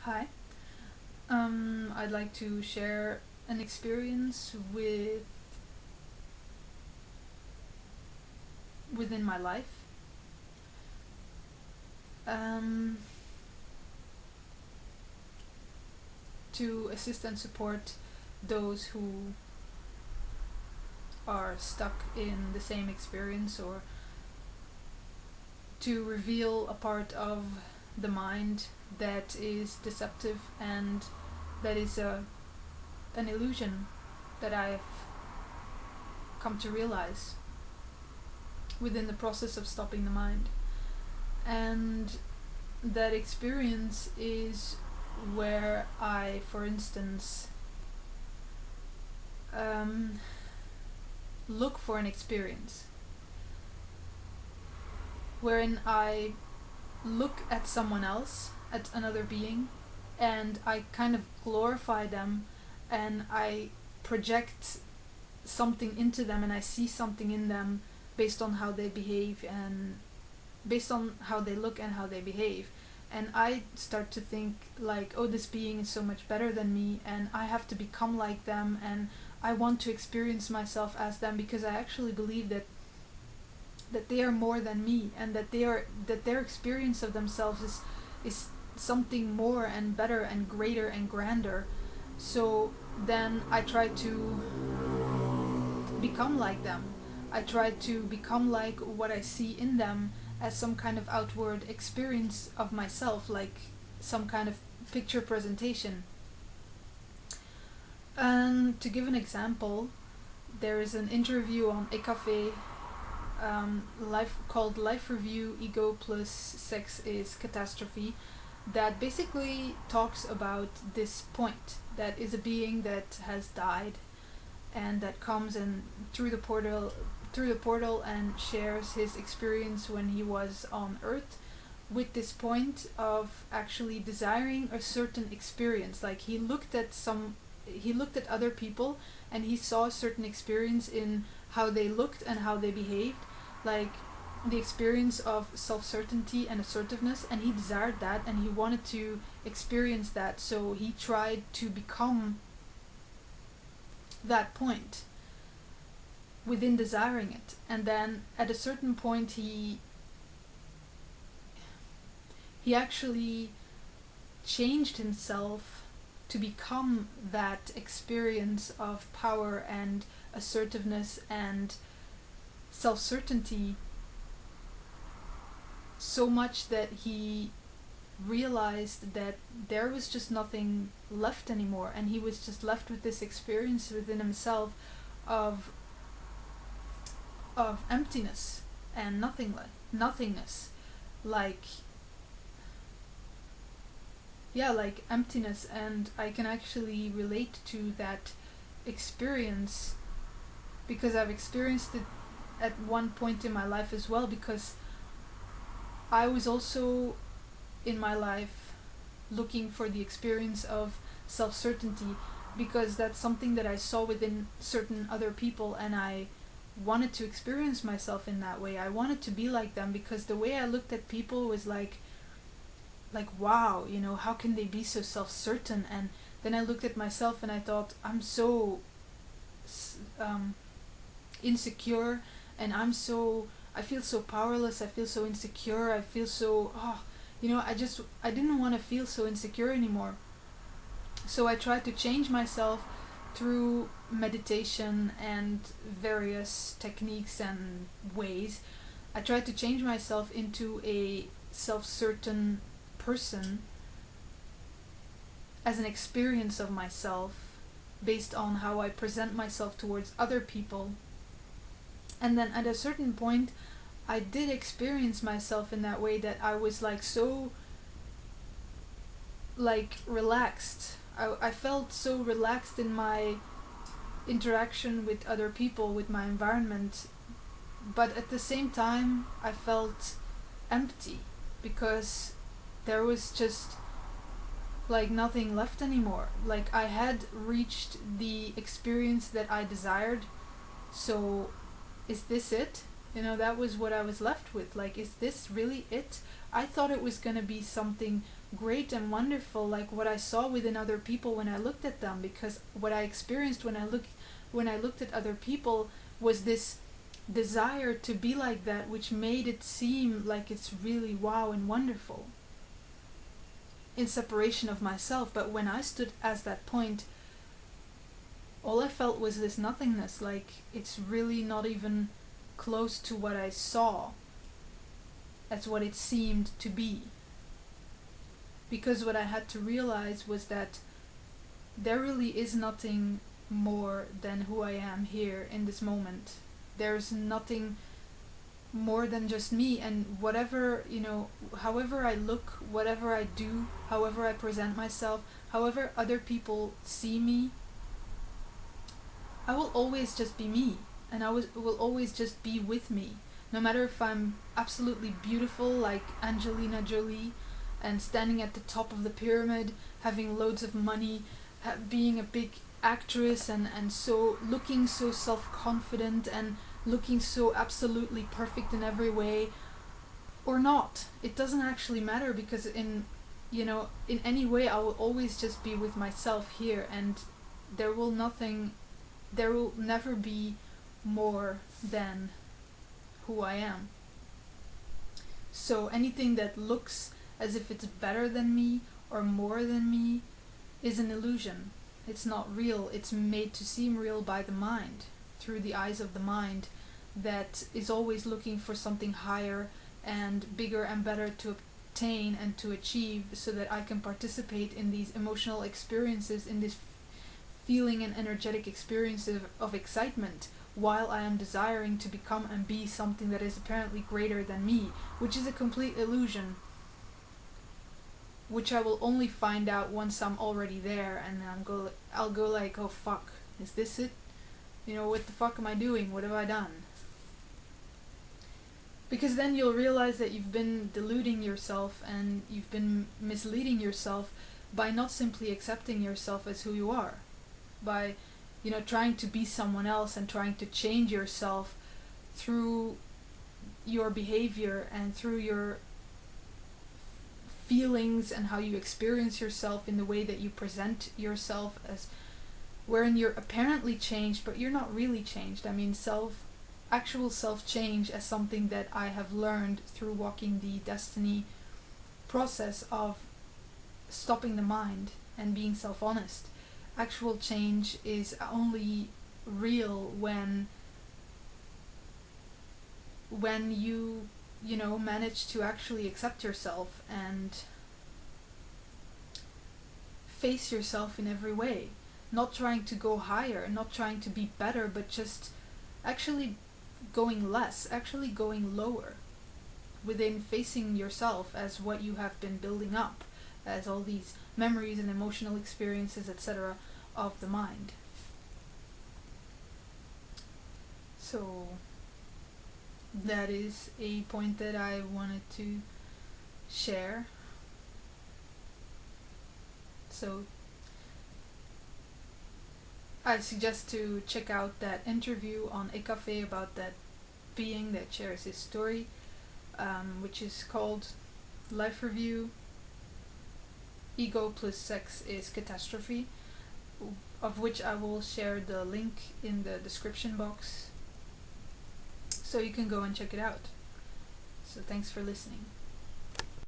Hi. I'd like to share an experience within my life. Um, to assist and support those who are stuck in the same experience, or to reveal a part of the mind that is deceptive and that is an illusion that I've come to realize within the process of stopping the mind. And that experience is where I, for instance, um, look for an experience wherein I look at someone else, at another being, and I kind of glorify them, and I project something into them, and I see something in them based on how they behave and based on how they look and how they behave. And I start to think like, oh, this being is so much better than me, and I have to become like them, and I want to experience myself as them, because I actually believe that they are more than me, and that their experience of themselves is something more and better and greater and grander. So then I try to become like them. I try to become like what I see in them as some kind of outward experience of myself, like some kind of picture presentation. And to give an example, there is an interview on Ecafe, life called Life Review Ego plus Sex is Catastrophe, that basically talks about this point, that is a being that has died and that comes and through the portal and shares his experience when he was on Earth, with this point of actually desiring a certain experience. Like he looked at other people, and he saw a certain experience in how they looked and how they behaved, like the experience of self-certainty and assertiveness, and he desired that, and he wanted to experience that, so he tried to become that point within desiring it. And then at a certain point he actually changed himself to become that experience of power and assertiveness and self-certainty, so much that he realized that there was just nothing left anymore, and he was just left with this experience within himself of emptiness and nothingness, like, yeah, like emptiness. And I can actually relate to that experience because I've experienced it at one point in my life as well, because I was also in my life looking for the experience of self-certainty, because that's something that I saw within certain other people, and I wanted to experience myself in that way. I wanted to be like them, because the way I looked at people was like wow, how can they be so self-certain? And then I looked at myself and I thought, I'm so um, insecure, and I feel so powerless, I feel so insecure, I feel so I didn't want to feel so insecure anymore. So I tried to change myself through meditation and various techniques and ways. I tried to change myself into a self-certain person as an experience of myself based on how I present myself towards other people. And then at a certain point, I did experience myself in that way, that I was like so like relaxed. I felt so relaxed in my interaction with other people, with my environment, but at the same time I felt empty, because there was just like nothing left anymore. Like I had reached the experience that I desired, so is this it? That was what I was left with. Like, is this really it? I thought it was going to be something great and wonderful, like what I saw within other people when I looked at them, because what I experienced when I looked at other people was this desire to be like that, which made it seem like it's really wow and wonderful in separation of myself. But when I stood as that point, all I felt was this nothingness, like it's really not even close to what I saw as what it seemed to be. Because what I had to realize was that there really is nothing more than who I am here in this moment. There's nothing more than just me, and whatever, however I look, whatever I do, however I present myself, however other people see me, I will always just be me, and I will always just be with me. No matter if I'm absolutely beautiful like Angelina Jolie and standing at the top of the pyramid, having loads of money, being a big actress, and so looking so self-confident and looking so absolutely perfect in every way, or not. It doesn't actually matter, because in any way I will always just be with myself here, and there will never be more than who I am. So anything that looks as if it's better than me or more than me is an illusion. It's not real. It's made to seem real by the mind, through the eyes of the mind, that is always looking for something higher and bigger and better to obtain and to achieve, so that I can participate in these emotional experiences, in this feeling and energetic experiences of excitement, while I am desiring to become and be something that is apparently greater than me, which is a complete illusion, which I will only find out once I'm already there, and I'll go like, oh fuck, is this it? What the fuck am I doing? What have I done? Because then you'll realize that you've been deluding yourself and you've been misleading yourself by not simply accepting yourself as who you are, by trying to be someone else and trying to change yourself through your behavior and through your feelings and how you experience yourself, in the way that you present yourself, as wherein you're apparently changed but you're not really changed. I mean, actual self change, as something that I have learned through walking the destiny process of stopping the mind and being self-honest. Actual change is only real when you manage to actually accept yourself and face yourself in every way, not trying to go higher, not trying to be better, but just actually going less, actually going lower within facing yourself as what you have been building up, as all these memories and emotional experiences, etc., of the mind. So that is a point that I wanted to share. So I suggest to check out that interview on a cafe about that being that shares his story, which is called Life Review, Ego plus Sex is Catastrophe, of which I will share the link in the description box, so you can go and check it out. So thanks for listening.